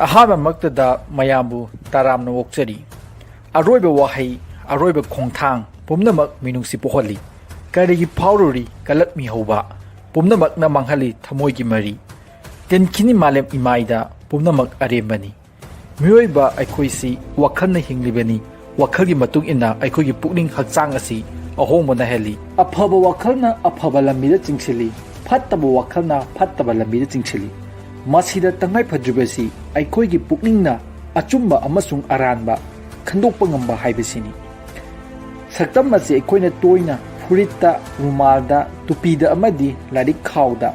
ꯑꯍꯥꯟꯕꯃꯛꯇꯗ ꯃꯌꯥꯝꯕꯨ ꯇꯔꯥꯝꯅ ꯑꯣꯛꯆꯔꯤ ꯑꯔꯣꯏꯕ ꯋꯥꯍꯩ ꯑꯔꯣꯏꯕ ꯈꯣꯡꯊꯥꯡ ꯄꯨꯝꯅꯃꯛ ꯃꯤꯅꯨꯡꯁꯤ ꯄꯣꯛꯍꯜꯂꯤ ꯀꯔꯤꯒꯤ ꯐꯥꯎꯔꯨꯔꯤ ꯀꯂꯛꯃꯤ ꯍꯧꯕ ꯄꯨꯝꯅꯃꯛꯅ ꯃꯥꯡꯍꯜꯂꯤ ꯊꯃꯣꯏꯒꯤ ꯃꯔꯤ ꯇꯤꯟꯈꯤꯅꯤ ꯃꯥꯂꯦꯝ ꯏꯃꯥꯏꯗ ꯄꯨꯝꯅꯃꯛ ꯑꯔꯦꯝꯕꯅꯤ ꯃꯤꯑꯣꯏꯕ ꯑꯩꯈꯣꯏꯁꯤ ꯋꯥꯈꯜꯅ ꯍꯤꯡꯂꯤꯕꯅꯤ ꯋꯥꯈꯜꯒꯤ ꯃꯇꯨꯡ ꯏꯟꯅ ꯑꯩꯈꯣꯏꯒꯤ ꯄꯨꯛꯅꯤꯡ ꯍꯛꯆꯥꯡ ꯑꯁꯤ ꯑꯍꯣꯡꯕ ꯅꯥꯏꯍꯜꯂꯤ ꯑꯐꯕ ꯋꯥꯈꯜꯅ ꯑꯐꯕ ꯂꯝꯕꯤꯗ ꯆꯤꯡꯁꯤꯜꯂꯤ ꯐꯠꯇꯕ ꯋꯥꯈꯜꯅ ꯐꯠꯇꯕ ꯂꯝꯕꯤꯗ ꯆꯤꯡꯁꯤꯜꯂꯤ ꯃꯁꯤꯗ ꯇꯉꯥꯏꯐꯗ꯭ꯔꯤꯕꯁꯤ ꯑꯩꯈꯣꯏꯒꯤ ꯄꯨꯛꯅꯤꯡꯅ ꯑꯆꯨꯝꯕ ꯑꯃꯁꯨꯡ ꯑꯔꯥꯟꯕ ꯈꯟꯗꯣꯛꯄ ꯉꯝꯕ ꯍꯥꯏꯕꯁꯤꯅꯤ ꯁꯛꯇꯝ ꯑꯁꯤ ꯑꯩꯈꯣꯏꯅ ꯇꯣꯏꯅ ꯐꯨꯔꯤꯠꯇ ꯔꯨꯃꯥꯜꯗ ꯇꯨꯄꯤꯗ ꯑꯃꯗꯤ ꯂꯥꯏꯔꯤꯛ ꯈꯥꯎꯗ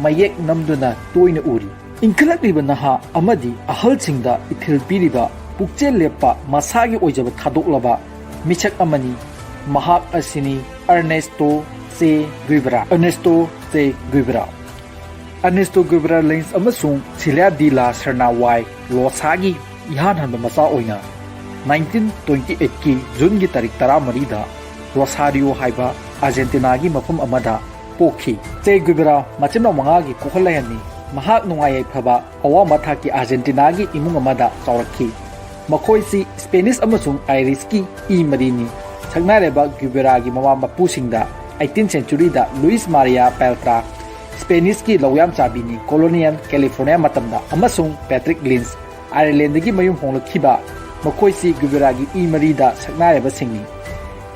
ꯃꯌꯦꯛ ꯅꯝꯗꯨꯅ ꯇꯣꯏꯅ ꯎꯔꯤ ꯏꯟꯈꯠꯂꯛꯂꯤꯕ ꯅꯍꯥ ꯑꯃꯗꯤ ꯑꯍꯜꯁꯤꯡꯗ ꯏꯊꯤꯜ ꯄꯤꯔꯤꯕ ꯄꯨꯛꯆꯦꯜ ꯂꯦꯞꯄ ꯃꯁꯥꯒꯤ ꯑꯣꯏꯖꯕ ꯊꯥꯗꯣꯛꯂꯕ ꯃꯤꯁꯛ ꯑꯃꯅꯤ ꯃꯍꯥꯛ ꯑꯁꯤꯅꯤ ꯑꯔꯅꯦꯁꯇꯣ ꯆꯦ ꯒꯨꯏꯕꯔꯥ ꯑꯔꯅꯦꯁꯇꯣ ꯒꯨꯏꯕꯔꯥ ꯂꯦꯟꯁ ꯑꯃꯁꯨꯡ ꯁꯤꯂꯤꯌꯥ ꯗꯤ ꯂꯥ ꯁꯔꯅꯥꯋꯥꯏ ꯂꯣꯁꯥꯒꯤ ꯏꯍꯥꯟ ꯍꯥꯟꯕ ꯃꯆꯥ ꯑꯣꯏꯅ 1928ꯀꯤ ꯖꯨꯟꯒꯤ ꯇꯥꯔꯤꯛ 14ꯗ ꯔꯣꯁꯥꯔꯤꯑꯣ ꯍꯥꯏꯕ ꯑꯥꯔꯖꯦꯟꯇꯤꯅꯥꯒꯤ ꯃꯐꯝ ꯑꯃꯗ ꯄꯣꯛꯈꯤ ꯆꯦ ꯒꯨꯏꯕꯔꯥ ꯃꯆꯤꯟꯃꯅꯥꯎ 5ꯒꯤ ꯀꯣꯛꯍꯜꯂꯥꯏꯍꯟꯅꯤ ꯃꯍꯥꯛ ꯅꯨꯡꯉꯥꯏ ꯌꯥꯏꯐꯕ ꯑꯋꯥꯡꯕ ꯊꯥꯛꯀꯤ ꯑꯥꯔꯖꯦꯟꯇꯤꯅꯥꯒꯤ ꯏꯃꯨꯡ ꯑꯃꯗ ꯆꯥꯎꯔꯛꯈꯤ ꯃꯈꯣꯏꯁꯤ ꯁ꯭ꯄꯦꯅꯤꯁ ꯑꯃꯁꯨꯡ ꯑꯥꯏꯔꯤꯁꯀꯤ ꯃꯔꯤꯅꯤ ꯁꯛꯅꯥꯏꯔꯕ ꯒꯨꯏꯕꯔꯥꯒꯤ ꯃꯃꯥ ꯃꯄꯨꯁꯤꯡꯗ 18th ꯁꯦꯟꯆꯨꯔꯤꯗ Luis Maria ꯄꯦꯜꯇ꯭ꯔꯥ ꯁ꯭ꯄꯦꯅꯤꯁꯀꯤ ꯂꯧꯌꯥꯝ ꯆꯥꯕꯤꯅꯤ colonial California ꯃꯇꯝꯗ ꯑꯃꯁꯨꯡ ꯄꯦꯇ꯭रिꯛ ꯂꯤꯟꯁ ꯑꯥꯌꯔꯂꯦꯟꯗꯒꯤ ꯃꯌꯨꯝ ꯍꯣꯡꯂꯛꯈꯤꯕ ꯃꯈꯣꯏꯁꯤ ꯒꯨꯏꯕꯔꯥꯒꯤ ꯃꯔꯤꯗ ꯁꯛꯅꯥꯏꯔꯕꯁꯤꯡꯅꯤ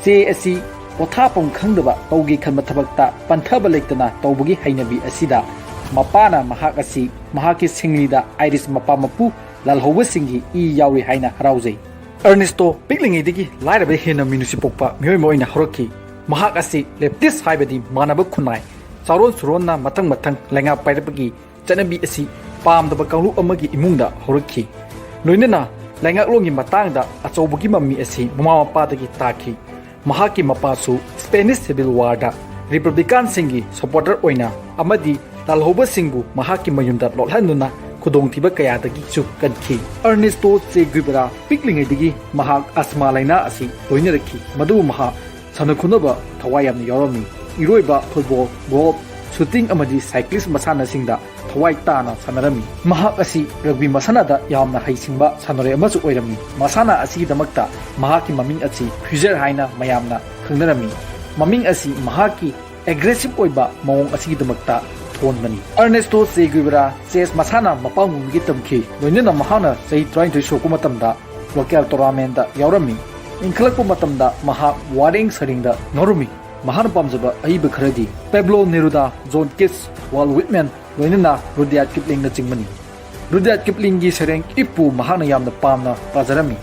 ꯆꯦ ꯑꯁꯤ ꯄꯣꯊꯥꯐꯝ ꯈꯪꯗꯕ ꯇꯧꯒꯦ ꯈꯟꯕ ꯊꯕꯛꯇ ꯄꯟꯊꯕ ꯂꯩꯇꯅ ꯇꯧꯕꯒꯤ ꯍꯩꯅꯕꯤ ꯑꯁꯤꯗ ꯃꯄꯥꯅ ꯃꯍꯥꯛ ꯑꯁꯤ ꯃꯍꯥꯛꯀꯤ ꯁꯤꯡꯂꯤꯗ ꯑꯥꯏꯔꯤꯁ ꯃꯄꯥ ꯃꯄꯨ ꯂꯥꯜꯍꯧꯕꯁꯤꯡꯒꯤ ꯌꯥꯎꯔꯤ ꯍꯥꯏꯅ ꯍꯔꯥꯎꯖꯩ ꯑꯔꯅꯦꯁꯇꯣ ꯄꯤꯛꯂꯤꯉꯩꯗꯒꯤ ꯂꯥꯏꯔꯕ ꯍꯦꯟꯅ ꯃꯤꯅꯨꯡꯁꯤ ꯄꯣꯛꯄ ꯃꯤꯑꯣꯏ ꯑꯃ ꯑꯣꯏꯅ ꯍꯧꯔꯛꯈꯤ ꯃꯍꯥꯛ ꯑꯁꯤ ꯂꯦꯞꯇꯤꯁ ꯍꯥꯏꯕꯗꯤ ꯃꯥꯟꯅꯕ ꯈꯨꯟꯅꯥꯏ ꯆꯥꯔꯣꯟ ꯁꯨꯔꯣꯟꯅ ꯃꯊꯪ ꯂꯩꯉꯥꯛ ꯄꯥꯏꯔꯛꯄꯒꯤ ꯆꯠꯅꯕꯤ ꯑꯁꯤ ꯄꯥꯝꯗꯕ ꯀꯥꯡꯂꯨꯞ ꯑꯃꯒꯤ ꯏꯃꯨꯡꯗ ꯍꯧꯔꯛꯈꯤ ꯂꯣꯏꯅꯅ ꯂꯩꯉꯥꯛꯂꯣꯟꯒꯤ ꯃꯇꯥꯡꯗ ꯑꯆꯧꯕꯒꯤ ꯃꯃꯤ ꯑꯁꯤ ꯃꯃꯥ ꯃꯄꯥꯗꯒꯤ ꯇꯥꯈꯤ ꯃꯍꯥꯛꯀꯤ ꯃꯄꯥꯁꯨ ꯁ꯭ꯄꯦꯅꯤꯁ ꯁꯤꯚꯤꯜ ꯋꯥꯔꯗ ꯔꯤꯄꯕ꯭ꯂꯤꯀꯥꯟꯁꯤꯡꯒꯤ ꯁꯄꯣꯔꯇꯔ ꯑꯣꯏꯅ ꯑꯃꯗꯤ ꯂꯥꯜꯍꯧꯕꯁꯤꯡꯕꯨ ꯃꯍꯥꯛꯀꯤ ꯃꯌꯨꯝꯗ ꯂꯣꯠꯍꯟꯗꯨꯅ ꯈꯨꯗꯣꯡꯊꯤꯕ ꯀꯌꯥꯗꯒꯤꯁꯨ ꯀꯟꯈꯤ ꯑꯔꯅꯦꯁꯇꯣ ꯆꯦ ꯒꯨꯏꯕꯔꯥ ꯄꯤꯛꯂꯤꯉꯩꯗꯒꯤ ꯃꯍꯥꯛ ꯑꯁꯃꯥ ꯂꯥꯏꯅꯥ ꯑꯁꯤ ꯂꯣꯏꯅꯔꯛꯈꯤ ꯃꯗꯨꯕꯨ ꯃꯍꯥꯛ ꯁꯥꯟꯅ ꯈꯣꯠꯅꯕ ꯊꯋꯥꯏ ꯌꯥꯝꯅ ꯌꯥꯎꯔꯝꯃꯤ ꯏꯔꯣꯏꯕ ꯐꯨꯠꯕꯣꯜ ꯒꯣꯜꯐ ꯁꯨꯇꯤꯡ ꯑꯃꯗꯤ ꯁꯥꯏꯀ꯭ꯂꯤꯁ ꯃꯁꯥꯟꯅꯁꯤꯡꯗ ꯊꯋꯥꯏ ꯇꯥꯅ ꯁꯥꯟꯅꯔꯝꯃꯤ ꯃꯍꯥꯛ ꯑꯁꯤ ꯔꯒꯕꯤ ꯃꯁꯥꯟꯅꯗ ꯌꯥꯝꯅ ꯍꯩꯁꯤꯡꯕ ꯁꯥꯟꯅꯔꯣꯏ ꯑꯃꯁꯨ ꯑꯣꯏꯔꯝꯃꯤ ꯃꯁꯥꯟꯅ ꯑꯁꯤꯒꯤꯗꯃꯛꯇ ꯃꯍꯥꯛꯀꯤ ꯃꯃꯤꯡ ꯑꯁꯤ ꯐ꯭ꯌꯨꯖꯔ ꯍꯥꯏꯅ ꯃꯌꯥꯝꯅ ꯈꯪꯅꯔꯝꯃꯤ ꯃꯃꯤꯡ ꯑꯁꯤ ꯃꯍꯥꯛꯀꯤ ꯑꯦꯒ꯭ꯔꯦꯁꯤꯞ ꯑꯣꯏꯕ ꯃꯑꯣꯡ ꯑꯁꯤꯒꯤꯗꯃꯛꯇ ꯊꯣꯟꯕꯅꯤ ꯑꯔꯅꯦꯁꯇꯣ ꯆꯦ ꯒꯨꯏꯕꯔꯥ ꯆꯦꯁ ꯃꯁꯥꯟꯅ ꯃꯄꯥꯡꯒꯨꯝꯕꯒꯤ ꯇꯝꯈꯤ ꯂꯣꯏꯅꯅ ꯃꯍꯥꯛꯅ ꯆꯍꯤ 23 ꯁꯨꯔꯛꯄ ꯃꯇꯝꯗ ꯂꯣꯀꯦꯜ ꯇꯣꯔꯅꯥꯃꯦꯟꯠꯇ ꯌꯥꯎꯔꯝꯃꯤ ꯏꯟꯈꯠꯂꯛꯄ ꯃꯇꯝꯗ ꯃꯍꯥꯛ ꯋꯥꯔꯦꯡ ꯁꯩꯔꯦꯡꯗ ꯉꯥꯎꯔꯝꯃꯤ ꯃꯍꯥꯛꯅ ꯄꯥꯝꯖꯕ ꯑꯏꯕ ꯈꯔꯗꯤ ꯄꯦꯕ꯭ꯂꯣ ꯅꯦꯔꯨꯗꯥ ꯖꯣꯟ ꯀꯤꯠꯁ ꯋꯥꯜ ꯋꯤꯠꯃꯦꯟ ꯂꯣꯏꯅꯅ ꯔꯨꯗꯤꯌꯥꯔꯗ ꯀꯤꯞꯂꯤꯡꯅꯆꯤꯡꯕꯅꯤ ꯔꯨꯗꯤꯌꯥꯔꯗ ꯀꯤꯞꯂꯤꯡꯒꯤ ꯁꯩꯔꯦꯡ ꯏꯐꯄꯨ ꯃꯍꯥꯛꯅ ꯌꯥꯝꯅ ꯄꯥꯝꯅ ꯄꯥꯖꯔꯝꯃꯤ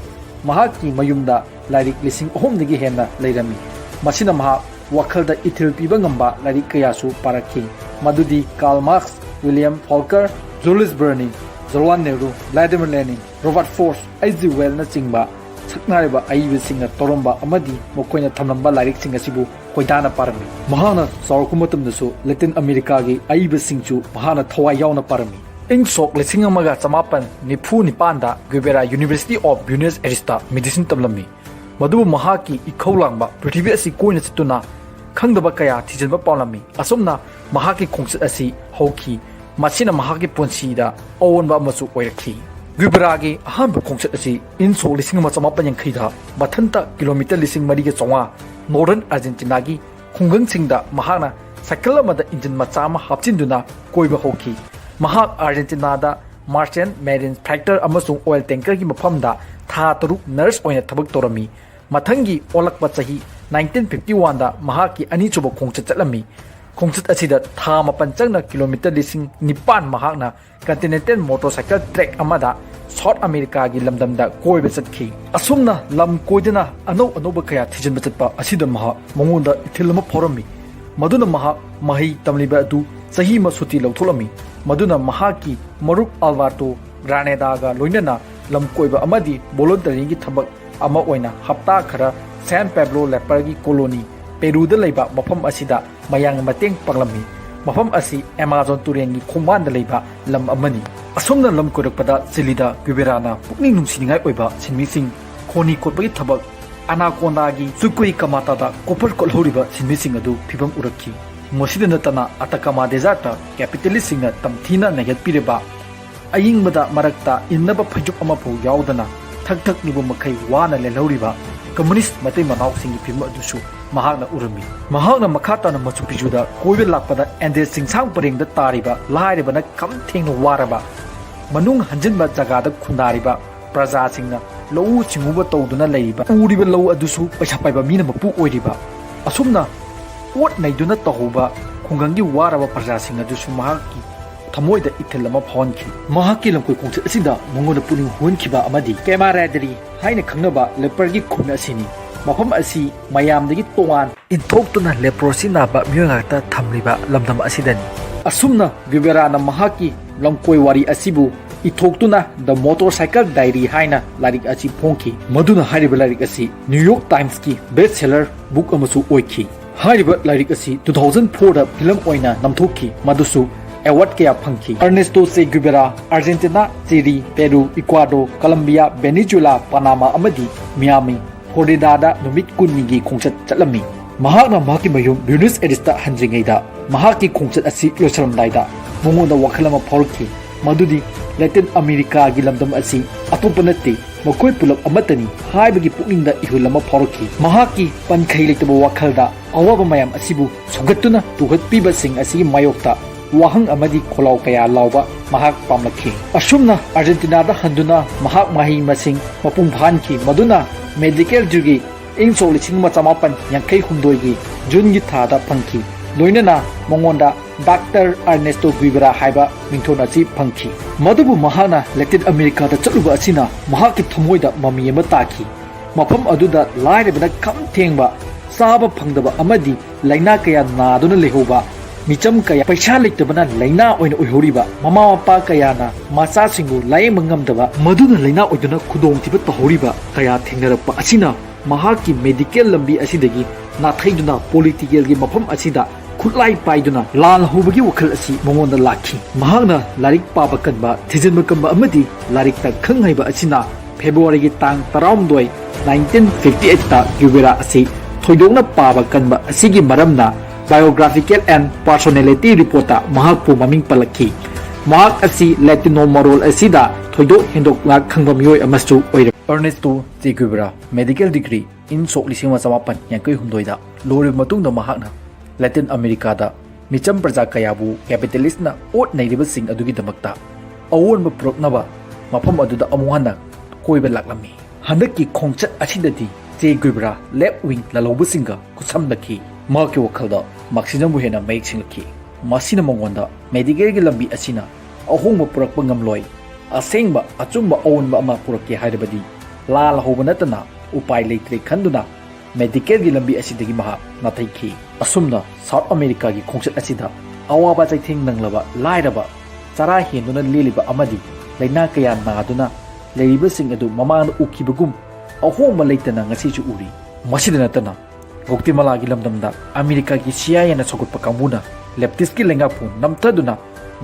ꯃꯍꯥꯛꯀꯤ ꯃꯌꯨꯝꯗ ꯂꯥꯏꯔꯤꯛ 3,000ꯗꯒꯤ ꯍꯦꯟꯅ ꯂꯩꯔꯝꯃꯤ ꯃꯁꯤꯅ ꯃꯍꯥꯛ ꯋꯥꯈꯜꯗ ꯏꯊꯤꯜ ꯄꯤꯕ ꯉꯝꯕ ꯂꯥꯏꯔꯤꯛ ꯀꯌꯥꯁꯨ ꯄꯥꯔꯛꯈꯤ ꯃꯗꯨꯗꯤ Karl Marx William Faulkner Jules Verne Jawaharlal Nehru Vladimir Lenin Robert Frost H.G. ꯋꯦꯜꯅꯆꯤꯡꯕ ꯁꯛꯅꯥꯏꯔꯕ ꯑꯏꯕꯁꯤꯡꯅ ꯇꯧꯔꯝꯕ ꯑꯃꯗꯤ ꯃꯈꯣꯏꯅ ꯊꯝꯂꯝꯕ ꯂꯥꯏꯔꯤꯛꯁꯤꯡ ꯑꯁꯤꯕꯨ ꯈꯣꯏꯗꯥꯅ ꯄꯥꯔꯝꯃꯤ ꯃꯍꯥꯛꯅ ꯆꯥꯎꯔꯛꯄ ꯃꯇꯝꯗꯁꯨ ꯂꯦꯇꯤꯟ ꯑꯃꯦꯔꯤꯀꯥꯒꯤ ꯑꯏꯕꯁꯤꯡꯁꯨ ꯃꯍꯥꯛꯅ ꯊꯋꯥꯏ ꯌꯥꯎꯅ ꯄꯥꯔꯝꯃꯤ ꯏꯪ ꯁꯣꯛ 1994ꯗ ꯒꯨꯏꯕꯔꯥ ꯌꯨꯅꯤꯚꯔꯁꯤꯇꯤ ꯑꯣꯐ ꯕ꯭ꯌꯨꯅꯁ ꯑꯦꯔꯤꯁꯇ ꯃꯦꯗꯤꯁꯤꯟ ꯇꯝꯂꯝꯃꯤ ꯃꯗꯨꯕꯨ ꯃꯍꯥꯛꯀꯤ ꯏꯈꯧ ꯂꯥꯡꯕ ꯄ꯭ꯔꯤꯊꯤꯕꯤ ꯑꯁꯤ ꯀꯣꯏꯅ ꯆꯠꯇꯨꯅ ꯈꯪꯗꯕ ꯀꯌꯥ ꯊꯤꯖꯤꯟꯕ ꯄꯥꯝꯂꯝꯃꯤ ꯑꯁꯨꯝꯅ ꯃꯍꯥꯛꯀꯤ ꯈꯣꯡꯆꯠ ꯑꯁꯤ ꯍꯧꯈꯤ ꯃꯁꯤꯅ ꯃꯍꯥꯛꯀꯤ ꯄꯨꯟꯁꯤꯗ ꯑꯑꯣꯟꯕ ꯑꯃꯁꯨ ꯑꯣꯏꯔꯛꯈꯤ ꯒꯨꯏꯕꯔꯥꯒꯤ ꯑꯍꯥꯟꯕ ꯈꯣꯡꯆꯠ ꯑꯁꯤ ꯏꯪ ꯁꯣꯛ 1980ꯗ ꯃꯊꯟꯇ ꯀꯤꯂꯣꯃꯤꯇꯔ 4,500 ꯅꯣꯔꯗꯔꯟ ꯑꯥꯔꯖꯦꯟꯇꯤꯅꯥꯒꯤ ꯈꯨꯡꯒꯪꯁꯤꯡꯗ ꯃꯍꯥꯛꯅ ꯁꯥꯏꯀꯜ ꯑꯃꯗ ꯏꯟꯖꯤꯟ ꯃꯆꯥ ꯑꯃ ꯍꯥꯞꯆꯤꯟꯗꯨꯅ ꯀꯣꯏꯕ ꯍꯧꯈꯤ ꯃꯍꯥꯛ ꯑꯥꯔꯖꯦꯟꯇꯤꯅꯥꯗ ꯃꯥꯔꯆꯦꯟꯠ ꯃꯦꯔꯤꯟ ꯐꯦꯛꯇꯔ ꯑꯃꯁꯨꯡ ꯑꯣꯏꯜ ꯇꯦꯡꯀꯔꯒꯤ ꯃꯐꯝꯗ ꯊꯥ 6 ꯅꯔꯁ ꯑꯣꯏꯅ ꯊꯕꯛ ꯇꯧꯔꯝꯃꯤ ꯃꯊꯪꯒꯤ ꯑꯣꯜꯂꯛꯄ ꯆꯍꯤ 1951ꯗ ꯃꯍꯥꯛꯀꯤ ꯑꯅꯤꯁꯨꯕ ꯈꯣꯡꯆꯠ ꯆꯠꯂꯝꯃꯤ ꯈꯣꯡꯆꯠ ꯑꯁꯤꯗ ꯊꯥ 7 ꯆꯪꯅ ꯀꯤꯂꯣꯃꯤꯇꯔ 9,000 ꯃꯍꯥꯛꯅ ꯀꯟꯇꯤꯅꯦꯟꯇꯦꯜ ꯃꯣꯇꯣꯔꯁꯥꯏꯀꯜ ꯇ꯭ꯔꯦꯛ ꯑꯃꯗ ꯁꯥꯎꯊ ꯑꯃꯦꯔꯤꯀꯥꯒꯤ ꯂꯝꯗꯝꯗ ꯀꯣꯏꯕ ꯆꯠꯈꯤ ꯑꯁꯨꯝꯅ ꯂꯝ ꯀꯣꯏꯗꯅ ꯑꯅꯧꯕ ꯀꯌꯥ ꯊꯤꯖꯤꯟꯕ ꯆꯠꯄ ꯑꯁꯤꯗ ꯃꯍꯥꯛ ꯃꯉꯣꯟꯗ ꯏꯊꯤꯜ ꯑꯃ ꯐꯥꯎꯔꯝꯃꯤ ꯃꯗꯨꯅ ꯃꯍꯥꯛ ꯃꯍꯩ ꯇꯝꯂꯤꯕ ꯑꯗꯨ ꯆꯍꯤ ꯑꯃ ꯁꯨꯇꯤ ꯂꯧꯊꯣꯛꯂꯝꯃꯤ ꯃꯗꯨꯅ ꯃꯍꯥꯛꯀꯤ ꯃꯔꯨꯞ ꯑꯜꯕꯥꯔꯇꯣ ꯒ꯭ꯔꯥꯅꯦꯗꯥꯒ ꯂꯣꯏꯅꯅ ꯂꯝ ꯀꯣꯏꯕ ꯑꯃꯗꯤ ꯚꯣꯂꯨꯟꯇꯔꯤꯒꯤ ꯊꯕꯛ ꯑꯃ ꯑꯣꯏꯅ ꯍꯞꯇꯥ ꯈꯔ ꯁꯦꯟ ꯄꯦꯕ꯭ꯂꯣ ꯂꯦꯄꯔꯒꯤ ꯀꯣꯂꯣꯅꯤ ꯄꯦꯔꯨꯗ ꯂꯩꯕ ꯃꯐꯝ ꯑꯁꯤꯗ ꯃꯌꯥꯝꯒꯤ ꯃꯇꯦꯡ ꯄꯥꯡꯂꯝꯃꯤ ꯃꯐꯝ ꯑꯁꯤ ꯑꯦꯃꯥꯖꯣꯟ ꯇꯨꯔꯦꯟꯒꯤ ꯈꯣꯡꯕꯥꯟꯗ ꯂꯩꯕ ꯂꯝ ꯑꯃꯅꯤ ꯑꯁꯨꯝꯅ ꯂꯝ ꯀꯣꯏꯔꯛꯄꯗ ꯆꯤꯂꯤꯗ ꯒꯨꯏꯕꯔꯥꯅ ꯄꯨꯛꯅꯤꯡ ꯅꯨꯡꯁꯤꯅꯤꯡꯉꯥꯏ ꯑꯣꯏꯕ ꯁꯤꯟꯃꯤꯁꯤꯡ ꯈꯣꯅꯤ ꯀꯣꯠꯄꯒꯤ ꯊꯕꯛ ꯑꯅꯥꯀꯣꯟꯗꯥꯒꯤ ꯆꯨꯀꯨꯏ ꯀꯃꯥꯇꯥꯗ ꯀꯣꯄꯔ ꯀꯣꯠꯍꯧꯔꯤꯕ ꯁꯤꯟꯃꯤꯁꯤꯡ ꯑꯗꯨ ꯐꯤꯕꯝ ꯎꯔꯛꯈꯤ ꯃꯁꯤꯗ ꯅꯠꯇꯅ ꯑꯇꯥꯀꯥꯃꯥ ꯗꯦꯖꯥꯔꯠꯇ ꯀꯦꯄꯤꯇꯦꯂꯤꯁꯁꯤꯡꯅ ꯇꯝꯊꯤꯅ ꯅꯩꯒꯠꯄꯤꯔꯤꯕ ꯑꯌꯤꯡꯕꯗ ꯃꯔꯛꯇ ꯏꯟꯅꯕ ꯐꯩꯖꯨꯞ ꯑꯃꯐꯥꯎ ꯌꯥꯎꯗꯅ ꯊꯛ ꯊꯛ ꯅꯤꯕ ꯃꯈꯩ ꯋꯥꯅ ꯂꯦꯜꯍꯧꯔꯤꯕ ꯀꯝꯃꯨꯅꯤꯁ ꯃꯇꯩ ꯃꯅꯥꯎꯁꯤꯡꯒꯤ ꯐꯤꯚꯝ ꯑꯗꯨꯁꯨ ꯃꯍꯥꯛꯅ ꯎꯔꯝꯃꯤ ꯃꯍꯥꯛꯅ ꯃꯈꯥ ꯇꯥꯅ ꯃꯆꯨ ꯄꯤꯆꯨꯗ ꯀꯣꯏꯕ ꯂꯥꯛꯄꯗ ꯑꯦꯟꯗꯦ ꯆꯤꯡꯁꯥꯡ ꯄꯔꯦꯡꯗ ꯇꯥꯔꯤꯕ ꯂꯥꯏꯔꯕꯅ ꯈꯝ ꯊꯦꯡꯅ ꯋꯥꯔꯕ ꯃꯅꯨꯡ ꯍꯟꯖꯤꯟꯕ ꯖꯒꯥꯗ ꯈꯨꯟꯗꯥꯔꯤꯕ ꯄ꯭ꯔꯖꯥꯁꯤꯡꯅ ꯂꯧꯎ ꯁꯤꯡꯎꯕ ꯇꯧꯗꯨꯅ ꯂꯩꯔꯤꯕ ꯎꯔꯤꯕ ꯂꯧ ꯑꯗꯨꯁꯨ ꯄꯩꯁꯥ ꯄꯥꯏꯕ ꯃꯤꯅ ꯃꯄꯨ ꯑꯣꯏꯔꯤꯕ ꯑꯁꯨꯝꯅ ꯑꯣꯠ ꯅꯩꯗꯨꯅ ꯇꯧꯍꯧꯕ ꯈꯨꯡꯒꯪꯒꯤ ꯋꯥꯔꯕ ꯄ꯭ꯔꯖꯥꯁꯤꯡ ꯑꯗꯨꯁꯨ ꯃꯍꯥꯛꯀꯤ ꯊꯃꯣꯏꯗ ꯏꯊꯤꯜ ꯑꯃ ꯐꯥꯎꯍꯟꯈꯤ ꯃꯍꯥꯛꯀꯤ ꯂꯝꯀꯣꯏ ꯈꯣꯡꯆꯠ ꯑꯁꯤꯗ ꯃꯉꯣꯟꯗ ꯄꯨꯛꯅꯤꯡ ꯍꯨꯍꯟꯈꯤꯕ ꯑꯃꯗꯤ ꯀꯦꯃꯥꯔꯦꯗꯔꯤ ꯍꯥꯏꯅ ꯈꯪꯅꯕ ꯂꯦꯄꯔꯒꯤ ꯈꯨꯟ ꯑꯁꯤꯅꯤ ꯃꯐꯝ ꯑꯁꯤ ꯃꯌꯥꯝꯗꯒꯤ ꯇꯣꯉꯥꯟ ꯏꯟꯊꯣꯛꯇꯨꯅ ꯂꯦꯄ꯭ꯔꯣꯁꯤ ꯅꯥꯕ ꯃꯤꯑꯣꯏ ꯉꯥꯛꯇ ꯊꯝꯂꯤꯕ ꯂꯝꯗꯝ ꯑꯁꯤꯗꯅꯤ ꯑꯁꯨꯝꯅ ꯒꯨꯕꯦꯔꯥꯅ ꯃꯍꯥꯛꯀꯤ ꯂꯝꯀꯣꯏ ꯋꯥꯔꯤ ꯑꯁꯤꯕꯨ ꯏꯊꯣꯛꯇꯨꯅ ꯗ ꯃꯣꯇꯣꯔꯁꯥꯏꯀꯜ ꯗꯥꯏꯔꯤ ꯍꯥꯏꯅ ꯂꯥꯏꯔꯤꯛ ꯑꯁꯤ ꯐꯣꯡꯈꯤ ꯃꯗꯨꯅ ꯍꯥꯏꯔꯤꯕ ꯂꯥꯏꯔꯤꯛ ꯑꯁꯤ ꯅ꯭ꯌꯨ ꯌꯣꯔꯛ ꯇꯥꯏꯝꯁꯀꯤ ꯕꯦꯁ ꯁꯦꯂꯔ ꯕꯨꯛ ꯑꯃꯁꯨ ꯑꯣꯏꯈꯤ ꯍꯥꯏꯔꯤꯕ ꯂꯥꯏꯔꯤꯛ ꯑꯁꯤ 2004ꯗ ꯐꯤꯂꯝ ꯑꯣꯏꯅ ꯅꯝꯊꯣꯛꯈꯤ ꯃꯗꯨꯁꯨ ꯑꯦꯋꯥꯔꯗ ꯀꯌꯥ ꯐꯪꯈꯤ ꯑꯔꯅꯦꯁꯇꯣ ꯆꯦ ꯒꯨꯕꯦꯔꯥ Argentina chilli Peru ꯏꯀ꯭ꯋꯥꯗꯣ Columbia ꯚꯦꯅꯤꯖꯨꯂꯥ Panama ꯑꯃꯗꯤ ꯃꯤꯌꯥꯃꯤ ꯐ꯭ꯂꯣꯔꯤꯗꯥꯗ ꯅꯨꯃꯤꯠ 10ꯅꯤꯒꯤ ꯈꯣꯡꯆꯠ ꯆꯠꯂꯝꯃꯤ ꯃꯍꯥꯛꯅ ꯃꯍꯥꯛꯀꯤ ꯃꯌꯨꯝ ꯕ꯭ꯌꯨꯅꯁ ꯑꯦꯔꯤꯁꯇ ꯍꯟꯗ꯭ꯔꯤꯉꯩꯗ ꯃꯍꯥꯛꯀꯤ ꯈꯣꯡꯆꯠ ꯑꯁꯤ ꯂꯣꯏꯁꯤꯜꯂꯝꯗꯥꯏꯗ ꯃꯉꯣꯟꯗ ꯋꯥꯈꯜ ꯑꯃ ꯐꯥꯎꯔꯛꯈꯤ ꯃꯗꯨꯗꯤ ꯂꯦꯇꯤꯟ ꯑꯃꯦꯔꯤꯀꯥꯒꯤ ꯂꯝꯗꯝ ꯑꯁꯤ ꯑꯇꯣꯞꯄ ꯅꯠꯇꯦ ꯃꯈꯣꯏ ꯄꯨꯂꯞ ꯑꯃꯠꯇꯅꯤ ꯍꯥꯏꯕꯒꯤ ꯄꯨꯛꯅꯤꯡꯗ ꯏꯍꯨꯜ ꯑꯃ ꯐꯥꯎꯔꯛꯈꯤ ꯃꯍꯥꯛꯀꯤ ꯄꯟꯈꯩ ꯂꯩꯇꯕ ꯋꯥꯈꯜꯗ ꯑꯋꯥꯕ ꯃꯌꯥꯝ ꯑꯁꯤꯕꯨ ꯁꯧꯒꯠꯇꯨꯅ ꯇꯨꯍꯠꯄꯤꯕꯁꯤꯡ ꯑꯁꯤꯒꯤ ꯃꯥꯌꯣꯛꯇ ꯋꯥꯍꯪ ꯑꯃꯗꯤ ꯈꯣꯜꯂꯥꯎ ꯀꯌꯥ ꯂꯥꯎꯕ ꯃꯍꯥꯛ ꯄꯥꯝꯂꯛꯈꯤ ꯑꯁꯨꯝꯅ ꯑꯥꯔꯖꯦꯟꯇꯤꯅꯥꯗ ꯍꯟꯗꯨꯅ ꯃꯍꯥꯛ ꯃꯍꯩ ꯃꯁꯤꯡ ꯃꯄꯨꯡ ꯐꯥꯍꯟꯈꯤ ꯃꯗꯨꯅ ꯃꯦꯗꯤꯀꯦꯜ ꯗꯤꯒ꯭ꯔꯤ ꯏꯪ ꯁꯣꯛ 1958ꯒꯤ ꯖꯨꯟꯒꯤ ꯊꯥꯗ ꯐꯪꯈꯤ ꯂꯣꯏꯅꯅ ꯃꯉꯣꯟꯗ ꯗꯥꯛꯇꯔ ꯑꯔꯅꯦꯁꯇꯣ ꯒꯨꯏꯕꯦꯔꯥ ꯍꯥꯏꯕ ꯃꯤꯡꯊꯣꯟ ꯑꯁꯤ ꯐꯪꯈꯤ ꯃꯗꯨꯕꯨ ꯃꯍꯥꯛꯅ ꯂꯦꯇꯤꯟ ꯑꯃꯦꯔꯤꯀꯥꯗ ꯆꯠꯂꯨꯕ ꯑꯁꯤꯅ ꯃꯍꯥꯛꯀꯤ ꯊꯃꯣꯏꯗ ꯃꯃꯤ ꯑꯃ ꯇꯥꯈꯤ ꯃꯐꯝ ꯑꯗꯨꯗ ꯂꯥꯏꯔꯕꯅ ꯈꯝ ꯊꯦꯡꯕ ꯆꯥꯕ ꯐꯪꯗꯕ ꯑꯃꯗꯤ ꯂꯩꯅꯥ ꯀꯌꯥ ꯅꯥꯗꯨꯅ ꯂꯩꯍꯧꯕ ꯃꯤꯆꯝ ꯀꯌꯥ ꯄꯩꯁꯥ ꯂꯩꯇꯕꯅ ꯂꯩꯅꯥ ꯑꯣꯏꯅ ꯑꯣꯏꯍꯧꯔꯤꯕ ꯃꯃꯥ ꯃꯄꯥ ꯀꯌꯥꯅ ꯃꯆꯥꯁꯤꯡꯕꯨ ꯂꯥꯌꯦꯡꯕ ꯉꯝꯗꯕ ꯃꯗꯨꯅ ꯂꯩꯅꯥ ꯑꯣꯏꯗꯨꯅ ꯈꯨꯗꯣꯡꯊꯤꯕ ꯇꯧꯍꯧꯔꯤꯕ ꯀꯌꯥ ꯊꯦꯡꯅꯔꯛꯄ ꯑꯁꯤꯅ ꯃꯍꯥꯛꯀꯤ ꯃꯦꯗꯤꯀꯦꯜ ꯂꯝꯕꯤ ꯑꯁꯤꯗꯒꯤ ꯅꯥꯊꯩꯗꯨꯅ ꯄꯣꯂꯤꯇꯤꯀꯦꯜꯒꯤ ꯃꯐꯝ ꯑꯁꯤꯗ ꯈꯨꯠꯂꯥꯏ ꯄꯥꯏꯗꯨꯅ ꯂꯥꯟ ꯍꯧꯕꯒꯤ ꯋꯥꯈꯜ ꯑꯁꯤ ꯃꯉꯣꯟꯗ ꯂꯥꯛꯈꯤ ꯃꯍꯥꯛꯅ ꯂꯥꯏꯔꯤꯛ ꯄꯥꯕ ꯀꯟꯕ ꯊꯤꯖꯤꯟꯕ ꯀꯟꯕ ꯑꯃꯗꯤ ꯂꯥꯏꯔꯤꯛꯇ ꯈꯪ ꯍꯩꯕ ꯑꯁꯤꯅ ꯐꯦꯕ꯭ꯔꯨꯋꯥꯔꯤꯒꯤ ꯇꯥꯡ 12 1958ꯗ ꯒꯨꯏꯕꯦꯔꯥ ꯑꯁꯤ ꯊꯣꯏꯗꯣꯛꯅ ꯄꯥꯕ ꯀꯟꯕ ꯑꯁꯤꯒꯤ ꯃꯔꯝꯅ बायोग्राफिकल एंड पर्सोनेलिटी रिपोर्ट महत्व ममिंग पलखी असी Latino Marol असिदा थोइदो हेंदोकना खंगबा मियोय अमसु ओइरे Ernesto Che गुइबेरा medical degree in सोक 1958 लोरे मतुंगदा महकना लैटिन अमेरिका दा मिचम प्रजा कयाबु कैपिटलिस्टना ओट नैरिबसिंग अदुगी दमक्ता अवोनबा पुरकनबा मफम अदुदा अमुहना कोइबा लाक्लमी हंदकी खोंगचत असिददी चे गुइबेरा लेफ्ट विंग ललोबसिंगा कुसमदकी माके वखलदा मार्क्सिज्म हेना मयेक सिंगखी मसिना मंगोंदा मेडिकल लंबी असिना अहोंबा पुरकपा ngamloi असेंगबा अचुंबा अवोनबा अमा पुरके हाइरबदी लाल होबा नतना उपाय लेत्रे खंदुना मेडिकल लंबी असिदगी महा नाथैखी असुमना साउथ अमेरिका की खोंगचत असिदा अवाबा चैथेंग नंगलबा लाइरबा चरा हेंदुना लेलिबा अमदी लैना कया नादुना लेरिबसिंग अदु ममांग उखिबगुम अहोंबा लेतना ngasichu uri masida natana गोक्तिमाला की लमदमदा अमेरिका की सीआईएना सगुटपा कांगबुना लेफ्टिस्ट की लेंगाकपु नमथदुना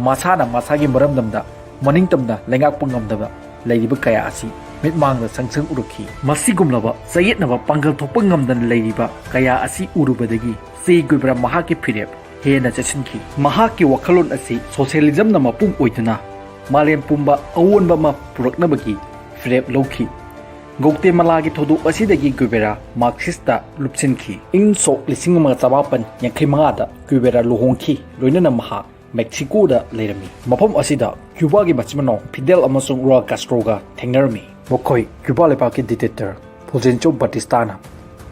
मासाना मासागी मरमदमदा मनिंगतमदा लेंगाकपु ngamdaba लेरिबा कया असि मिटमांगदा संगसंग उरुखी मसिगुमलबा सयेतनबा पांगल थोपा ngamdana लेरिबा कया असि उरुबदगी चे गुइबेरा महाकी फिरेप हेना चसिनखी महाकी वखलोन असि सोशलिज्मना मपुंग ओइदना मालेम पुंबा अवोनबा मा पुरकनबगी फिरेप लौखी गोक्तेमाला की थोदोक असिदगी गुइबेरा मार्क्सिस्टा लुपसिनखी इन सोक 1958 गुइबेरा लुहोंखी लोइनना महा मेक्सिकोदा लेरमी मफम असिदा क्यूबा की बचमनो फिडेल अमसुंग रोल कास्ट्रोगा थेंगनरमी मखोय क्यूबा लेपा की डिक्टेटर फुल्जेंचो बाटिस्टाना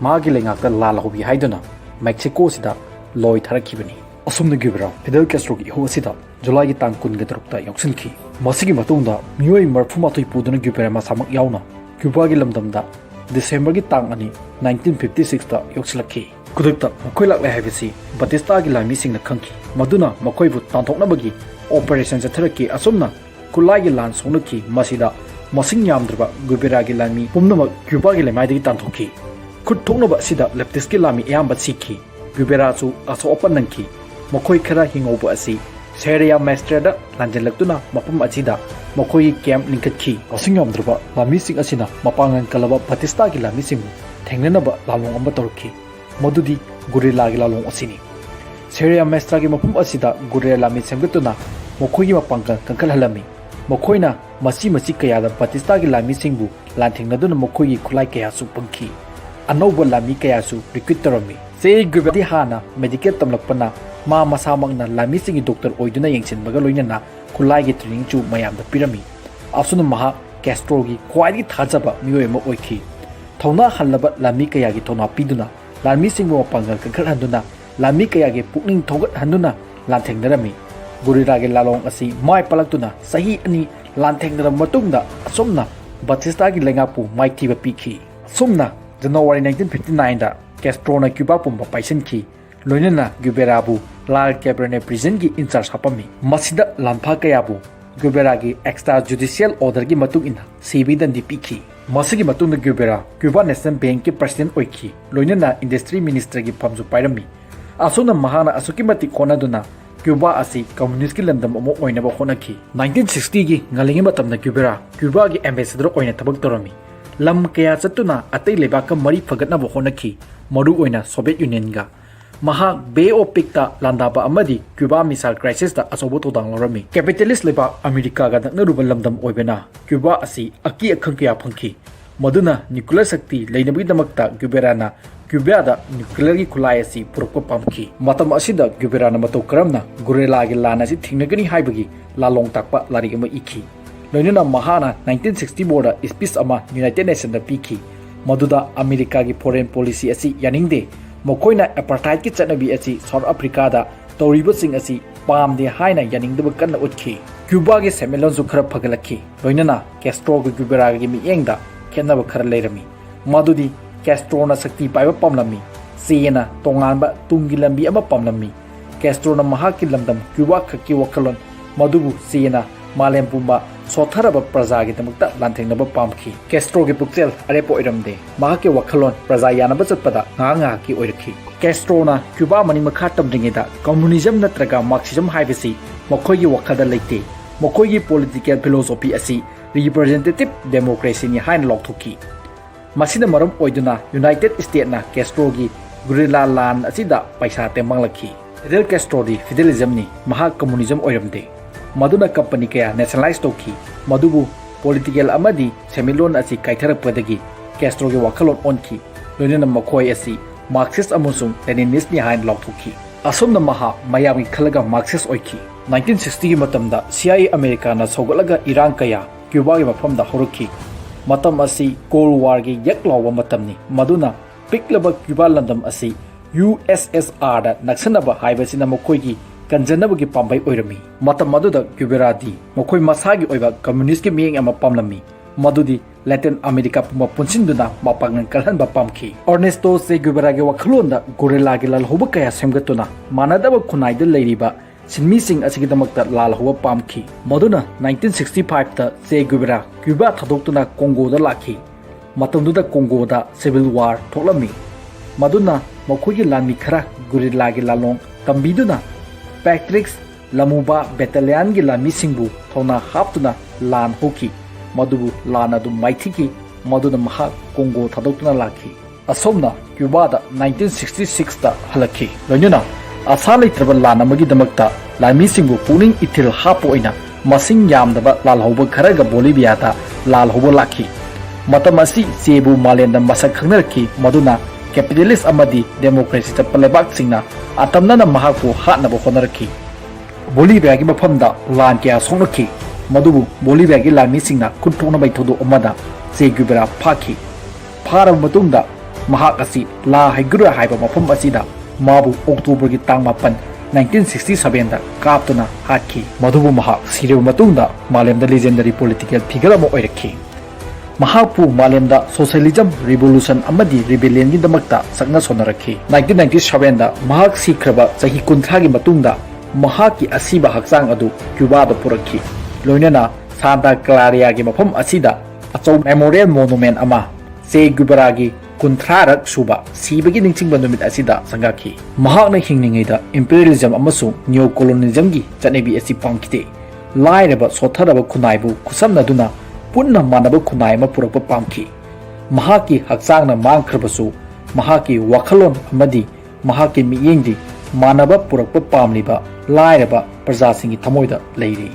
मागी लेंगाकता लाल होबी हाइदना मेक्सिको सिदा लोय थारखिबनी असुमन गुइबेरा फिडेल कास्ट्रो की हो असिदा जुलाई की तांग 19 ता यौसिनखी मसिगी मतुंगदा मियोय 38 पुदुना गुइबेरा मासामक यावना क्यूबा की लमदमदा दिसंबर की तांग 1956 ता योक्सलखी कुदुक्ता मखोय लाक्ले हाइबसी बाटिस्टा की लामीसिंग न खंखी मदुना मखोयबु तांथोकनबगी ऑपरेशन चथरकी असुमना कुलाई की लान सोनखी मसिदा मसिंग यामद्रबा गुइबेरा की लामी पुमनमक क्यूबा की लेमाइदगी तांथोकी खुद थोकनबा सिदा लेफ्टिस्ट की लामी यामबा सिखी गुइबेरा सु असो ओपन नंखी मखोय खरा हिंगोबा असि सेरिया मेस्ट्रेदा लांजलक्तुना मफम असिदा मखोय कैंप लिंखतखी असिंग यामद्रबा लामीसिंग असिना मपांगन कलबा बाटिस्टा की लामीसिंग थेंगनबा लालोंग अमबा तौरखी मदुदी गुरिल्ला की लालोंग असिनी सेरिया मेस्ट्रा की मफम असिदा गुरिल्ला लामी सेमगतुना मखोय की मपांगन कंकल हलमी ꯃꯈꯣꯏꯅ ꯃꯆꯤ ꯀꯌꯥꯗ ꯕꯥꯇꯤꯁꯇꯥꯒꯤ ꯂꯥꯟꯃꯤꯁꯤꯡꯕꯨ ꯂꯥꯟꯊꯦꯡꯅꯗꯨꯅ ꯃꯈꯣꯏꯒꯤ ꯈꯨꯠꯂꯥꯏ ꯀꯌꯥꯁꯨ ꯐꯪꯈꯤ꯫ ꯑꯅꯧꯕ ꯂꯥꯟꯃꯤ ꯀꯌꯥꯁꯨ ꯔꯤꯀ꯭ꯔꯨꯠ ꯇꯧꯔꯝꯃꯤ꯫ ꯆꯦ ꯒꯨꯚꯦꯔꯥꯗꯤ ꯍꯥꯟꯅ ꯃꯦꯗꯤꯀꯦꯜ ꯇꯝꯂꯛꯄꯅ ꯃꯥ ꯃꯁꯥꯃꯛꯅ ꯂꯥꯟꯃꯤꯁꯤꯡꯒꯤ ꯗꯣꯛꯇꯔ ꯑꯣꯏꯗꯨꯅ ꯌꯦꯡꯁꯤꯟꯕꯒ ꯂꯣꯏꯅꯅ ꯈꯨꯠꯂꯥꯏꯒꯤ ꯇ꯭ꯔꯦꯅꯤꯡꯁꯨ ꯃꯌꯥꯝꯗ ꯄꯤꯔꯝꯃꯤ꯫ ꯑꯁꯨꯝꯅ ꯃꯍꯥꯛ ꯀꯦꯁꯇ꯭ꯔꯣꯒꯤ ꯈ꯭ꯋꯥꯏꯗꯒꯤ ꯊꯥꯖꯕ ꯃꯤꯑꯣꯏ ꯑꯃ ꯑꯣꯏꯈꯤ꯫ ꯊꯧꯅꯥ ꯍꯜꯂꯕ ꯂꯥꯟꯃꯤ ꯀꯌꯥꯒꯤ ꯊꯧꯅꯥ ꯄꯤꯗꯨꯅ ꯂꯥꯟꯃꯤꯁꯤꯡꯕꯨ ꯃꯄꯥꯡꯒꯜ ꯀꯟꯈꯠꯍꯟꯗꯨꯅ ꯂꯥꯟꯃꯤ ꯀꯌꯥꯒꯤ ꯄꯨꯛꯅꯤꯡ ꯊꯧꯒꯠꯍꯟꯗꯨꯅ ꯂꯥꯟꯊꯦꯡꯅꯔꯝꯃꯤ꯫ ꯒꯨꯔꯤꯂꯥꯒꯤ ꯂꯥꯂꯣꯡ ꯑꯁꯤ ꯃꯥꯏ ꯄꯥꯛꯂꯛꯇꯨꯅ ꯆꯍꯤ 2 ꯂꯥꯟꯊꯦꯡꯅꯔꯕ ꯃꯇꯨꯡꯗ ꯑꯁꯨꯝꯅ ꯕꯥꯇꯤꯁꯇꯥꯒꯤ ꯂꯩꯉꯥꯛꯄꯨ ꯃꯥꯏꯊꯤꯕ ꯄꯤꯈꯤ꯫ ꯑꯁꯨꯝꯅ ꯖꯅꯋꯥꯔꯤ 1959ꯗ ꯀꯦꯁꯇ꯭ꯔꯣꯅ ꯀ꯭ꯌꯨꯕꯥ ꯄꯨꯝꯕ ꯄꯥꯏꯁꯤꯟꯈꯤ, ꯂꯣꯏꯅꯅ ꯒꯨꯚꯦꯔꯥꯕꯨ ꯂꯥꯜ ꯀꯦꯕꯔꯅꯦ ꯄ꯭ꯔꯤꯖꯟꯒꯤ ꯏꯟꯆꯥꯔꯖ ꯍꯥꯞꯄꯝꯃꯤ꯫ ꯃꯁꯤꯗ ꯂꯥꯟꯐꯥ ꯀꯌꯥꯕꯨ ꯒꯨꯚꯦꯔꯥꯒꯤ ꯑꯦꯛꯁꯇ꯭ꯔꯥ ꯖꯨꯗꯤꯁꯤꯌꯦꯜ ꯑꯣꯔꯗꯔꯒꯤ ꯃꯇꯨꯡ ꯏꯟꯅ ꯁꯤꯕꯒꯤ ꯗꯟꯗꯤ ꯄꯤꯈꯤ꯫ ꯃꯁꯤꯒꯤ ꯃꯇꯨꯡꯗ ꯒꯨꯚꯦꯔꯥ ꯀ꯭ꯌꯨꯕꯥ ꯅꯦꯁꯅꯦꯜ ꯕꯦꯡꯛꯀꯤ ꯄ꯭ꯔꯁꯤꯗꯦꯟꯠ ꯑꯣꯏꯈꯤ, ꯂꯣꯏꯅꯅ ꯏꯟꯗꯁꯇ꯭ꯔꯤ ꯃꯤꯅꯤꯁꯇꯔꯒꯤ ꯐꯝꯁꯨ ꯄꯥꯏꯔꯝꯃꯤ꯫ ꯑꯁꯨꯝꯅ ꯃꯍꯥꯛꯅ ꯑꯁꯨꯛꯀꯤ ꯃꯇꯤꯛ ꯍꯣꯠꯅꯗꯨꯅ ꯀ꯭ꯌꯨꯕꯥ ꯑꯁꯤ ꯀꯝꯃ꯭ꯌꯨꯅꯤꯁꯠꯀꯤ ꯂꯝꯗꯝ ꯑꯃ ꯑꯣꯏꯅꯕ ꯍꯣꯠꯅꯈꯤ꯫ 1960ꯒꯤ ꯉꯜꯂꯤꯉꯩ ꯃꯇꯝꯗ ꯒꯨꯚꯦꯔꯥ ꯀ꯭ꯌꯨꯕꯥꯒꯤ ꯑꯦꯝꯕꯦꯁꯦꯗꯔ ꯑꯣꯏꯅ ꯊꯕꯛ ꯇꯧꯔꯝꯃꯤ꯫ ꯂꯝ ꯀꯌꯥ ꯆꯠꯇꯨꯅ ꯑꯇꯩ ꯂꯩꯕꯥꯛꯀ ꯃꯔꯤ ꯐꯒꯠꯅꯕ ꯍꯣꯠꯅꯈꯤ, ꯃꯔꯨꯑꯣꯏꯅ ꯁꯣꯚꯤꯌꯦꯠ ꯌꯨꯅꯤꯌꯟꯒ꯫ ꯃꯍꯥꯛ ꯕꯦ ꯑꯣꯐ ꯄꯤꯛꯇ ꯂꯥꯟꯗꯥꯕ ꯑꯃꯗꯤ ꯀ꯭ꯌꯨꯕꯥ ꯃꯤꯁꯥꯏꯜ ꯀ꯭ꯔꯥꯏꯁꯤꯁꯇ ꯑꯆꯧꯕ ꯊꯧꯗꯥꯡ ꯂꯧꯔꯝꯃꯤ꯫ ꯀꯦꯄꯤꯇꯦꯂꯤꯁꯠ ꯂꯩꯕꯥꯛ ꯑꯃꯦꯔꯤꯀꯥꯒ ꯅꯛꯅꯔꯨꯕ ꯂꯝꯗꯝ ꯑꯣꯏꯕꯅ ꯀ꯭ꯌꯨꯕꯥ ꯑꯁꯤ ꯑꯀꯤ ꯑꯈꯪ ꯀꯌꯥ ꯐꯪꯈꯤ, ꯃꯗꯨꯅ ꯅ꯭ꯌꯨꯀ꯭ꯂꯤꯌꯔ ꯁꯛꯇꯤ ꯂꯩꯅꯕꯒꯤꯗꯃꯛꯇ ꯒꯨꯚꯦꯔꯥꯅ ꯀ꯭ꯌꯨꯕꯥꯗ ꯅ꯭ꯌꯨꯀ꯭ꯂꯤꯌꯔꯒꯤ ꯈꯨꯠꯂꯥꯏ ꯑꯁꯤ ꯄꯨꯔꯛꯄ ꯄꯥꯝꯈꯤ꯫ ꯃꯇꯝ ꯑꯁꯤꯗ ꯒꯨꯚꯦꯔꯥꯅ ꯃꯇꯧ ꯀꯔꯝꯅ ꯒꯨꯔꯤꯂꯥꯒꯤ ꯂꯥꯟ ꯑꯁꯤ ꯊꯦꯡꯅꯒꯅꯤ ꯍꯥꯏꯕꯒꯤ ꯂꯥꯂꯣꯡ ꯇꯥꯛꯄ ꯂꯥꯏꯔꯤꯛ ꯑꯃ ꯏꯈꯤ꯫ ꯂꯣꯏꯅꯅ ꯃꯍꯥꯛꯅ 1964ꯗ ꯁ꯭ꯄꯤꯆ ꯑꯃ ꯌꯨꯅꯥꯏꯇꯦꯗ ꯅꯦꯁꯟꯗ ꯄꯤꯈꯤ, ꯃꯗꯨꯗ ꯑꯃꯦꯔꯤꯀꯥꯒꯤ ꯐꯣꯔꯦꯟ ꯄꯣꯂꯤꯁꯤ ꯑꯁꯤ ꯌꯥꯅꯤꯡꯗꯦ, ꯃꯈꯣꯏꯅ ꯑꯦꯄꯥꯔꯊꯥꯏꯗꯀꯤ ꯆꯠꯅꯕꯤ ꯑꯁꯤ ꯁꯥꯎꯊ ꯑꯐ꯭ꯔꯤꯀꯥꯗ ꯇꯧꯔꯤꯕꯁꯤꯡ ꯑꯁꯤ ꯄꯥꯝꯗꯦ ꯍꯥꯏꯅ ꯌꯥꯅꯤꯡꯗꯕ ꯀꯟꯅ ꯎꯠꯈꯤ꯫ ꯀ꯭ꯌꯨꯕꯥꯒꯤ ꯁꯦꯟꯃꯤꯠꯂꯣꯟꯁꯨ ꯈꯔ ꯐꯒꯠꯂꯛꯈꯤ, ꯂꯣꯏꯅꯅ ꯀꯦꯁꯇ꯭ꯔꯣꯒ ꯒꯨꯚꯦꯔꯥꯒꯤ ꯃꯤꯠꯌꯦꯡꯗ ꯈꯦꯠꯅꯕ ꯈꯔ ꯂꯩꯔꯝꯃꯤ, ꯃꯗꯨꯗꯤ ꯀꯦꯁꯇ꯭ꯔꯣꯅ ꯁꯛꯇꯤ ꯄꯥꯏꯕ ꯄꯥꯝꯂꯝꯃꯤ, ꯆꯦꯅ ꯇꯣꯉꯥꯟꯕ ꯇꯨꯡꯒꯤ ꯂꯝꯕꯤ ꯑꯃ ꯄꯥꯝꯂꯝꯃꯤ꯫ ꯀꯦꯁꯇ꯭ꯔꯣꯅ ꯃꯍꯥꯛꯀꯤ ꯂꯝꯗꯝ ꯀ꯭ꯌꯨꯕꯥ ꯈꯛꯀꯤ ꯋꯥꯈꯜꯂꯣꯟ, ꯃꯗꯨꯕꯨ ꯆꯦꯅ ꯃꯥꯂꯦꯝ ꯄꯨꯝꯕ ꯁꯣꯠꯊꯔꯕ ꯄ꯭ꯔꯖꯥꯒꯤꯗꯃꯛꯇ ꯂꯥꯟꯊꯦꯡꯅꯕ ꯄꯥꯝꯈꯤ꯫ ꯀꯦꯁꯇ꯭ꯔꯣꯒꯤ ꯄꯨꯛꯆꯦꯜ ꯑꯔꯦꯞꯄ ꯑꯣꯏꯔꯝꯗꯦ, ꯃꯍꯥꯛꯀꯤ ꯋꯥꯈꯜꯂꯣꯟ ꯄ꯭ꯔꯖꯥ ꯌꯥꯅꯕ ꯆꯠꯄꯗ ꯉꯥꯏꯍꯥꯛꯀꯤ ꯑꯣꯏꯔꯛꯈꯤ꯫ ꯀꯦꯁꯇ꯭ꯔꯣꯅ ꯀ꯭ꯌꯨꯕꯥ ꯃꯅꯤꯡ ꯃꯈꯥ ꯇꯝꯗ꯭ꯔꯤꯉꯩꯗ ꯀꯝꯃ꯭ꯌꯨꯅꯤꯖꯝ ꯅꯠꯇ꯭ꯔꯒ ꯃꯥꯔꯛꯁꯤꯖꯝ ꯍꯥꯏꯕꯁꯤ ꯃꯈꯣꯏꯒꯤ ꯋꯥꯈꯜꯗ ꯂꯩꯇꯦ, ꯃꯈꯣꯏꯒꯤ ꯄꯣꯂꯤꯇꯤꯀꯦꯜ ꯐꯤꯂꯣꯁꯣꯐꯤ ꯑꯁꯤ ꯔꯤꯄ꯭ꯔꯖꯦꯟꯇꯦꯇꯤꯚ ꯗꯦꯃꯣꯀ꯭ꯔꯦꯁꯤꯅꯤ ꯍꯥꯏꯅ ꯂꯥꯎꯊꯣꯛꯈꯤ꯫ ꯃꯁꯤꯅ ꯃꯔꯝ ꯑꯣꯏꯗꯨꯅ ꯌꯨꯅꯥꯏꯇꯦꯗ ꯁ꯭ꯇꯦꯠꯁꯅ ꯀꯦꯁꯇ꯭ꯔꯣꯒꯤ ꯒꯨꯔꯤꯂꯥ ꯂꯥꯟ ꯑꯁꯤꯗ ꯄꯩꯁꯥ ꯇꯦꯡꯃꯥꯡꯂꯛꯈꯤ꯫ ꯐꯤꯗꯦꯜ ꯀꯦꯁꯇ꯭ꯔꯣꯗꯤ ꯐꯤꯗꯦꯂꯤꯖꯝꯅꯤ, ꯃꯍꯥꯛ ꯀꯝꯃ꯭ꯌꯨꯅꯤꯖꯝ ꯑꯣꯏꯔꯝꯗꯦ, ꯃꯗꯨꯅ ꯀꯝꯄꯅꯤ ꯀꯌꯥ ꯅꯦꯁꯅꯦꯂꯥꯏꯖ ꯇꯧꯈꯤ, ꯃꯗꯨꯕꯨ ꯄꯣꯂꯤꯇꯤꯀꯦꯜ ꯑꯃꯗꯤ ꯁꯦꯟꯃꯤꯠꯂꯣꯟ ꯑꯁꯤ ꯀꯥꯏꯊꯔꯛꯄꯗꯒꯤ ꯀꯦꯁꯇ꯭ꯔꯣꯒꯤ ꯋꯥꯈꯜꯂꯣꯟ ꯑꯣꯟꯈꯤ, ꯂꯣꯏꯅꯅ ꯃꯈꯣꯏ ꯑꯁꯤ ꯃꯥꯔꯛꯁꯤꯁꯠ ꯑꯃꯁꯨꯡ ꯂꯦꯅꯤꯅꯤꯁꯠꯅꯤ ꯍꯥꯏꯅ ꯂꯥꯎꯊꯣꯛꯈꯤ꯫ ꯑꯁꯨꯝꯅ ꯃꯍꯥꯛ ꯃꯌꯥꯝꯒꯤ ꯈꯜꯂꯒ ꯃꯥꯔꯛꯁꯤꯁꯠ ꯑꯣꯏꯈꯤ꯫ 1960ꯒꯤ ꯃꯇꯝꯗ CIA ꯑꯃꯦꯔꯤꯀꯥꯅ ꯁꯧꯒꯠꯂꯒ ꯏꯔꯥꯡ ꯀꯌꯥ ꯀ꯭ꯌꯨꯕꯥꯒꯤ ꯃꯐꯝꯗ ꯍꯧꯔꯛꯈꯤ꯫ ꯃꯇꯝ ꯑꯁꯤ ꯀꯣꯜꯗ ꯋꯥꯔꯒꯤ ꯌꯛ ꯂꯥꯎꯕ ꯃꯇꯝꯅꯤ, ꯃꯗꯨꯅ ꯄꯤꯛꯂꯕ ꯀ꯭ꯌꯨꯕꯥ ꯂꯝꯗꯝ ꯑꯁꯤ USSRꯗ ꯅꯛꯁꯟꯅꯕ ꯍꯥꯏꯕꯁꯤꯅ ꯃꯈꯣꯏꯒꯤ ꯀꯟꯖꯅꯕꯒꯤ ꯄꯥꯝꯕꯩ ꯑꯣꯏꯔꯝꯃꯤ꯫ ꯃꯇꯝ ꯑꯗꯨꯗ ꯒꯨꯚꯦꯔꯥꯗꯤ ꯃꯈꯣꯏ ꯃꯁꯥꯒꯤ ꯑꯣꯏꯕ ꯀꯝꯃ꯭ꯌꯨꯅꯤꯁꯠꯀꯤ ꯃꯤꯠꯌꯦꯡ ꯑꯃ ꯄꯥꯝꯂꯝꯃꯤ, ꯃꯗꯨꯗꯤ ꯂꯦꯇꯤꯟ ꯑꯃꯦꯔꯤꯀꯥ ꯄꯨꯝꯕ ꯄꯨꯟꯁꯤꯟꯗꯨꯅ ꯃꯄꯥꯡꯒꯜ ꯀꯜꯍꯟꯕ ꯄꯥꯝꯈꯤ꯫ ꯑꯔꯅꯦꯁꯇꯣ ꯆꯦ ꯒꯨꯚꯦꯔꯥꯒꯤ ꯋꯥꯈꯜꯂꯣꯟꯗ ꯒꯨꯔꯤꯂꯥꯒꯤ ꯂꯥꯜꯍꯧꯕ ꯀꯌꯥ ꯁꯦꯝꯒꯠꯇꯨꯅ ꯃꯥꯟꯅꯗꯕ ꯈꯨꯟꯅꯥꯏꯗ ꯂꯩꯔꯤꯕ ꯁꯤꯟꯃꯤꯁꯤꯡ ꯑꯁꯤꯒꯤꯗꯃꯛꯇ ꯂꯥꯜꯍꯧꯕ ꯄꯥꯝꯈꯤ, ꯃꯗꯨꯅ 1965ꯗ ꯆꯦ ꯒꯨꯚꯦꯔꯥ ꯀ꯭ꯌꯨꯕꯥ ꯊꯥꯗꯣꯛꯇꯨꯅ ꯀꯣꯡꯒꯣꯗ ꯂꯥꯛꯈꯤ꯫ ꯃꯇꯝꯗꯨꯗ ꯀꯣꯡꯒꯣꯗ ꯁꯤꯚꯤꯜ ꯋꯥꯔ ꯊꯣꯛꯂꯝꯃꯤ, ꯃꯗꯨꯅ ꯃꯈꯣꯏꯒꯤ ꯂꯥꯟꯃꯤ ꯈꯔ ꯒꯨꯔꯤꯂꯥꯒꯤ ꯂꯥꯂꯣꯡ ꯇꯝꯕꯤꯗꯨꯅ ꯄꯦꯇ꯭ꯔꯤꯛꯁ ꯂꯃꯨꯕꯥ ꯕꯦꯇꯥꯂꯤꯌꯟꯒꯤ ꯂꯥꯟꯃꯤꯁꯤꯡꯕꯨ ꯊꯧꯅꯥ ꯍꯥꯞꯇꯨꯅ ꯂꯥꯟ ꯍꯧꯈꯤ, ꯃꯗꯨꯕꯨ ꯂꯥꯟ ꯑꯗꯨ ꯃꯥꯏꯊꯤꯈꯤ, ꯃꯗꯨꯅ ꯃꯍꯥꯛ ꯀꯣꯡꯒꯣ ꯊꯥꯗꯣꯛꯇꯨꯅ ꯂꯥꯛꯈꯤ꯫ ꯑꯁꯣꯝꯅ ꯀ꯭ꯌꯨꯕꯥꯗ 1966ꯗ ꯍꯜꯂꯛꯈꯤ, ꯂꯣꯏꯅꯅ ꯑꯁꯥ ꯂꯩꯇ꯭ꯔꯕ ꯂꯥꯟ ꯑꯃꯒꯤꯗꯃꯛꯇ ꯂꯥꯟꯃꯤꯁꯤꯡꯕꯨ ꯄꯨꯛꯅꯤꯡ ꯏꯊꯤꯜ ꯍꯥꯞꯄ ꯑꯣꯏꯅ ꯃꯁꯤꯡ ꯌꯥꯝꯗꯕ ꯂꯥꯜꯍꯧꯕ ꯈꯔꯒ ꯕꯣꯂꯤꯚꯤꯌꯥꯗ ꯂꯥꯜꯍꯧꯕ ꯂꯥꯛꯈꯤ꯫ ꯃꯇꯝ ꯑꯁꯤ ꯆꯦꯕꯨ ꯃꯥꯂꯦꯝꯗ ꯃꯁꯛ ꯈꯪꯅꯔꯛꯈꯤ, ꯃꯗꯨꯅ ꯀꯦꯄꯤꯇꯦꯂꯤꯁꯠ ꯑꯃꯗꯤ ꯗꯦꯃꯣꯀ꯭ꯔꯦꯁꯤ ꯆꯠꯄ ꯂꯩꯕꯥꯛꯁꯤꯡꯅ ꯑꯇꯝꯅꯅ ꯃꯍꯥꯛꯄꯨ ꯍꯥꯠꯅꯕ ꯍꯣꯠꯅꯔꯛꯈꯤ꯫ ꯕꯣꯂꯤꯚꯤꯌꯥꯒꯤ ꯃꯐꯝꯗ ꯂꯥꯟ ꯀꯌꯥ ꯁꯣꯛꯅꯈꯤ, ꯃꯗꯨꯕꯨ ꯕꯣꯂꯤꯚꯤꯌꯥꯒꯤ ꯂꯥꯟꯃꯤꯁꯤꯡꯅ ꯈꯨꯠꯊꯣꯛꯅꯕꯒꯤ ꯊꯧꯗꯣꯛ ꯑꯃꯗ ꯆꯦ ꯒꯨꯚꯦꯔꯥ ꯐꯥꯈꯤ꯫ ꯐꯥꯔꯕ ꯃꯇꯨꯡꯗ ꯃꯍꯥꯛ ꯑꯁꯤ ꯂꯥ ꯍꯩꯒ꯭ꯔꯨ ꯍꯥꯏꯕ ꯃꯐꯝ ꯑꯁꯤꯗ ꯃꯥꯕꯨ ꯑꯣꯛꯇꯣꯕꯔꯒꯤ ꯇꯥꯡ 9, 1967ꯗ ꯀꯥꯞꯇꯨꯅ ꯍꯥꯠꯈꯤ, ꯃꯗꯨꯕꯨ ꯃꯍꯥꯛ ꯁꯤꯔꯕ ꯃꯇꯨꯡꯗ ꯃꯥꯂꯦꯝꯗ ꯂꯤꯖꯦꯟꯗꯔꯤ ꯄꯣꯂꯤꯇꯤꯀꯦꯜ ꯐꯤꯒꯔ ꯑꯃ ꯑꯣꯏꯔꯛꯈꯤ꯫ ꯃꯍꯥꯛꯄꯨ ꯃꯥꯂꯦꯝꯗ ꯁꯣꯁꯤꯌꯦꯂꯤꯖꯝ ꯔꯤꯚꯣꯂꯨꯁꯟ ꯑꯃꯗꯤ ꯔꯤꯕꯦꯂꯤꯌꯟꯒꯤꯗꯃꯛꯇ ꯁꯛꯅ ꯁꯣꯟꯅꯔꯛꯈꯤ꯫ 1997ꯗ ꯃꯍꯥꯛ ꯁꯤꯈ꯭ꯔꯕ ꯆꯍꯤ 30ꯒꯤ ꯃꯇꯨꯡꯗ ꯃꯍꯥꯛꯀꯤ ꯑꯁꯤꯕ ꯍꯛꯆꯥꯡ ꯑꯗꯨ ꯀ꯭ꯌꯨꯕꯥꯗ ꯄꯨꯔꯛꯈꯤ, ꯂꯣꯏꯅꯅ ꯁꯥꯟꯇꯥ ꯀ꯭ꯂꯥꯔꯤꯌꯥꯒꯤ ꯃꯐꯝ ꯑꯁꯤꯗ ꯑꯆꯧꯕ ꯃꯦꯃꯣꯔꯤꯌꯦꯜ ꯃꯣꯅꯨꯃꯦꯟꯠ ꯑꯃ ꯆꯦ ꯒꯨꯚꯦꯔꯥꯒꯤ 30ꯔꯛ ꯁꯨꯕ ꯁꯤꯕꯒꯤ ꯅꯤꯡꯁꯤꯡꯕ ꯅꯨꯃꯤꯠ ꯑꯁꯤꯗ ꯁꯪꯒꯥꯈꯤ꯫ ꯃꯍꯥꯛꯅ ꯍꯤꯡꯂꯤꯉꯩꯗ ꯏꯝꯄꯤꯔꯤꯌꯦꯂꯤꯖꯝ ꯑꯃꯁꯨꯡ ꯅꯤꯑꯣꯀꯣꯂꯣꯅꯤꯖꯝꯒꯤ ꯆꯠꯅꯕꯤ ꯑꯁꯤ ꯄꯥꯝꯈꯤꯗꯦ, ꯂꯥꯏꯔꯕ ꯁꯣꯠꯊꯔꯕ ꯈꯨꯟꯅꯥꯏꯕꯨ ꯈꯨꯠꯁꯝꯅꯗꯨꯅ ꯄꯨꯟꯅ ꯃꯥꯟꯅꯕ ꯈꯨꯟꯅꯥꯏ ꯑꯃ ꯄꯨꯔꯛꯄ ꯄꯥꯝꯈꯤ꯫ ꯃꯍꯥꯛꯀꯤ ꯍꯛꯆꯥꯡꯅ ꯃꯥꯡꯈ꯭ꯔꯕꯁꯨ ꯃꯍꯥꯛꯀꯤ ꯋꯥꯈꯜꯂꯣꯟ ꯑꯃꯗꯤ ꯃꯍꯥꯛꯀꯤ ꯃꯤꯠꯌꯦꯡꯗꯤ ꯃꯥꯟꯅꯕ ꯄꯨꯔꯛꯄ ꯄꯥꯝꯂꯤꯕ ꯂꯥꯏꯔꯕ ꯄ꯭ꯔꯖꯥꯁꯤꯡꯒꯤ ꯊꯃꯣꯏꯗ ꯂꯩꯔꯤ꯫